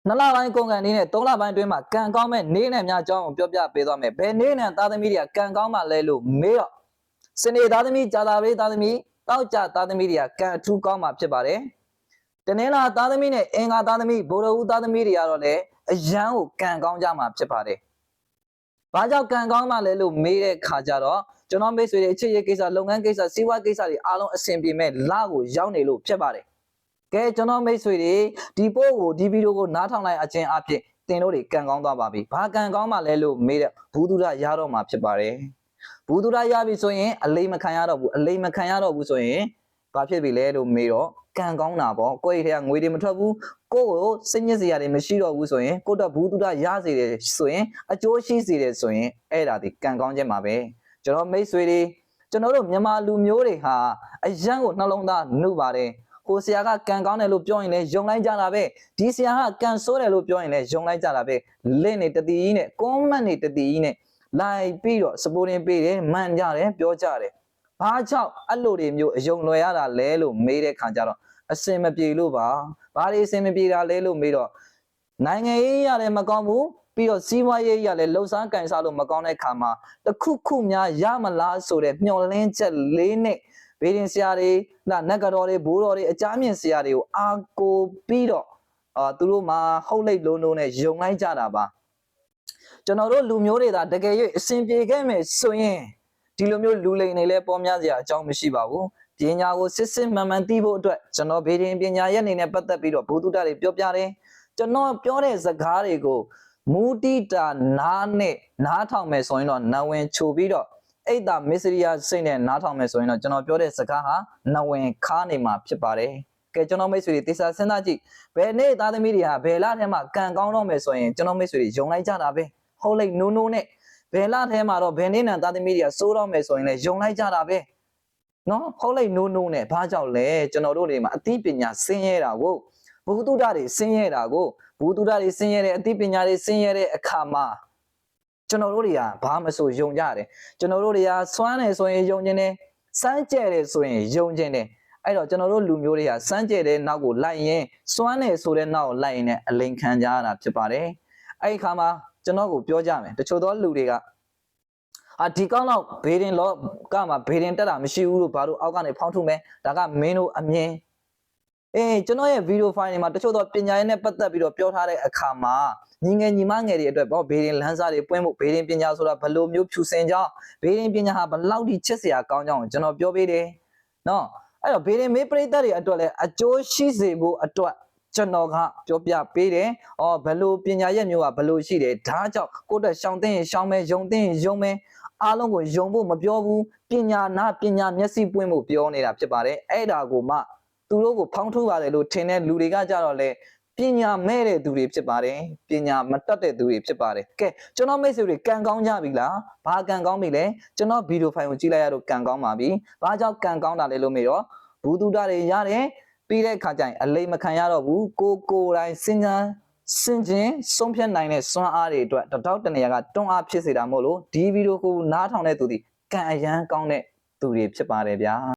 2 လပိုင်းကုန်ကန်နေနဲ့ 3 လပိုင်းအတွင်းမှာကံကောင်းမဲ့နေနဲ့များအကြောင်းကိုပြောပြပေးသွားမယ်ဘယ်နေနဲ့သားသမီးတွေကကံကောင်းမှလဲလို့မေးတော့စနေသားသမီးကြာသာပတေးသားသမီးတောက်ကြသားသမီးတွေကကံအထူးကောင်းမှဖြစ်ပါတယ်တနင်္လာသားသမီးနဲ့အင်္ဂါသားသမီးဗုဒ္ဓဟူးသားသမီးတွေကတော့လည်းအရန်ကိုကံကောင်းကြမှာဖြစ်ပါတယ်ဘာကြောင့်ကံကောင်းမှလဲလို့မေးတဲ့ခါကျတော့ကျွန်တော်မိတ်ဆွေတွေအချစ်ရေးကိစ္စလုပ်ငန်းကိစ္စစီးပွားကိစ္စတွေအားလုံးအဆင်ပြေမဲ့လကိုရောက်နေလို့ဖြစ်ပါတယ်ကဲကျွန်တော်မိတ်ဆွေတွေဒီပို့ကိုဒီဗီဒီယိုကိုနားထောင်လိုက်အချင်းအဖြစ်သင်တို့တွေကံကောင်းသွားပါပြီ။ဘာကံကောင်းမှလဲလို့မေးတဲ့ဘူးသူရရတော့မှာဖြစ်ပါတယ်။ဘူးသူရရပြီဆိုရင်အလိမ်မခံရတော့ဘူး။အလိမ်မခံရတော့ဘူးဆိုရင်ဘာဖြစ်ပြီလဲလို့မေးတော့ကံကောင်းတာပေါ့။ကိုယ့်ရဲ့ထဲကငွေတွေမထွက်ဘူး။ကိုယ့်ကိုစိတ်ညစ်စရာတွေမရှိတော့ဘူးဆိုရင်ကိုယ့်တော့ဘူးသူရရစေတယ်ဆိုရင်အကျိုးရှိစေတယ်ဆိုရင်အဲ့ဒါဒီကံကောင်းခြင်းပါပဲ။ကျွန်တော်မိတ်ဆွေတွေကျွန်တော်တို့မြန်မာလူမျိုးတွေဟာအယံကိုနှလုံးသားနှုတ်ပါတယ်။ကိုဆရာကကံကောင်းတယ်လို့ပြောရင်လည်းယုံလိုက်ကြတာပဲဒီဆရာကကံဆိုးတယ်လို့ပြောရင်လည်းယုံလိုက်ကြတာပဲလင့်နေတတိကြီးနဲ့ကွန်မန့်နေတတိကြီးနဲ့လိုက်ပြီးတော့စပိုတင်ပေးတယ်မှန်ကြတယ်ပြောကြတယ်ဘာကြောင့်အဲ့လိုတွေမျိုးအယုံလွယ်ရတာလဲလို့မေးတဲ့ခါကျတော့အစင်မပြေလို့ပါဘာတွေအစင်မပြေတာလဲလို့မေးတော့နိုင်ငံရေးရလည်းမကောင်းဘူးပြီးတော့စီးပွားရေးရလည်းလှုပ်ရှားကန်စားလို့မကောင်းတဲ့ခါမှာတခုခုများရမလားဆိုတဲ့မျှော်လင့်ချက်လေးနဲ့ဘေးရင်ဆရာတွေနတ်ကတော်တွေဘိုးတော်တွေအကြမ်းမြင့်ဆရာတွေကိုအာကိုပြီးတော့သူတို့မှာဟုတ်လိတ်လုံးလုံးနဲ့ယုံလိုက်ကြတာပါကျွန်တော်တို့လူမျိုးတွေသာတကယ်၍အစဉ်ပြေခဲ့မယ်ဆိုရင်ဒီလိုမျိုးလူလိမ်တွေလည်းပေါ်များစရာအကြောင်းမရှိပါဘူးပညာကိုစစ်စစ်မှန်မှန်သိဖို့အတွက်ကျွန်တော်ဘေးရင်ပညာရဲ့အနေနဲ့ပတ်သက်ပြီးတော့ဘုသူတ္တတွေပြောပြတယ်ကျွန်တော်ပြောတဲ့စကားတွေကိုမူတိတာနားနဲ့နားထောင်မယ်ဆိုရင်တော့နဝင်ချိုပြီးတော့အဲ့ဒါမစ္စရိယစိတ်နဲ့နားထောင်မယ်ဆိုရင်တော့ကျွန်တော်ပြောတဲ့စကားဟာနဝင်ခါနေမှာဖြစ်ပါတယ်ကဲကျွန်တော်မိတ်ဆွေတွေသေချာစဉ်းစားကြည့်ဘယ်နေ့သားသမီးတွေဟာဘယ်လထဲမှာကံကောင်းတော့မယ်ဆိုရင်ကျွန်တော်မိတ်ဆွေတွေယုံလိုက်ကြတာပဲဟုတ်လိမ့်နိုးနိုးနဲ့ဘယ်လထဲမှာတော့ဘယ်နေ့နဲ့သားသမီးတွေကစိုးတော့မယ်ဆိုရင်လည်းယုံလိုက်ကြတာပဲနော်ဟုတ်လိမ့်နိုးနိုးနဲ့ဘာကြောင့်လဲကျွန်တော်တို့တွေမှာအသိပညာဆင်းရဲတာကိုဘုသူတ္တတွေဆင်းရဲတာကိုဘုသူတ္တတွေဆင်းရဲတဲ့အသိပညာတွေဆင်းရဲတဲ့အခါမှာကျွန်တော်တို့တွေကဘာမဆိုယုံကြတယ်ကျွန်တော်တို့တွေကစွမ်းတယ်ဆိုရင်ယုံခြင်းတယ်စမ်းကြဲတယ်ဆိုရင်ယုံခြင်းတယ်အဲ့တော့ကျွန်တော်တို့လူမျိုးတွေကစမ်းကြဲတဲ့နောက်ကိုလိုက်ရင်စွမ်းတယ်ဆိုတဲ့နောက်ကိုလိုက်ရင်အလိန်ခံကြရတာဖြစ်ပါတယ်အဲ့ဒီခါမှာကျွန်တော်ကိုပြောကြမယ်တချို့သောလူတွေကဒီကောင်းတော့ဘေးရင်လောကမှာဘေးရင်တက်တာမရှိဘူးလို့ဘာလို့အောက်ကနေဖောင်းထုမယ်ဒါကမင်းတို့အမြင်ကျွန်တော်ရဲ့ဗီဒီယိုဖိုင်တွေမှာတချို့တော့ပညာရေးနဲ့ပတ်သက်ပြီးတော့ပြောထားတဲ့အခါမှာညီငယ်ညီမငယ်တွေအတွက်ဘောဘေးရင်လမ်းစာတွေပွင့်ဖို့ဘေးရင်ပညာဆိုတာဘယ်လိုမျိုးဖြူစင်ကြောင်းဘေးရင်ပညာဟာဘယ်လောက်ထိချစ်စရာကောင်းကြောင်းကျွန်တော်ပြောပေးတယ်နော်အဲ့တော့ဘေးရင်မေးပရိသတ်တွေအတွက်လည်းအကျိုးရှိစေဖို့အတွက်ကျွန်တော်ကပြောပြပေးတယ်ဘယ်လိုပညာရဲ့မျိုးကဘယ်လိုရှိတယ်ဒါကြောင့်ကိုယ့်အတွက်ရှောင်သိရင်ရှောင်မယ်ယုံသိရင်ယုံမယ်အားလုံးကိုယုံဖို့မပြောဘူးပညာနာပညာမျက်စိပွင့်ဖို့ပြောနေတာဖြစ်ပါတယ်အဲ့ဒါကိုမှသူတို့ကိုဖောင်းထုပါတယ်လို့ထင်တဲ့လူတွေကကြတော့လေပညာမဲ့တဲ့သူတွေဖြစ်ပါတယ်ပညာမတတ်တဲ့သူတွေဖြစ်ပါတယ်ကဲကျွန်တော်မိတ်ဆွေတွေကံကောင်းကြပြီလားဘာကံကောင်းပြီလဲကျွန်တော်ဗီဒီယိုဖိုင်ကိုကြည့်လိုက်ရတော့ကံကောင်းပါပြီဘာကြောင့်ကံကောင်းတာလဲလို့မေးတော့ဘူးသူတ္တတွေရတယ်ပြီးတဲ့ခါကျရင်အလိမ်မခံရတော့ဘူးကိုယ်တိုင်စဉ်းချင်းဆုံးဖြတ်နိုင်တဲ့စွမ်းအားတွေအတွက်တတောက်တနေရာကတွန်းအားဖြစ်စေတာမို့လို့ဒီဗီဒီယိုကိုနားထောင်တဲ့သူဒီကံအရန်ကောင်းတဲ့သူတွေဖြစ်ပါတယ်ဗျာ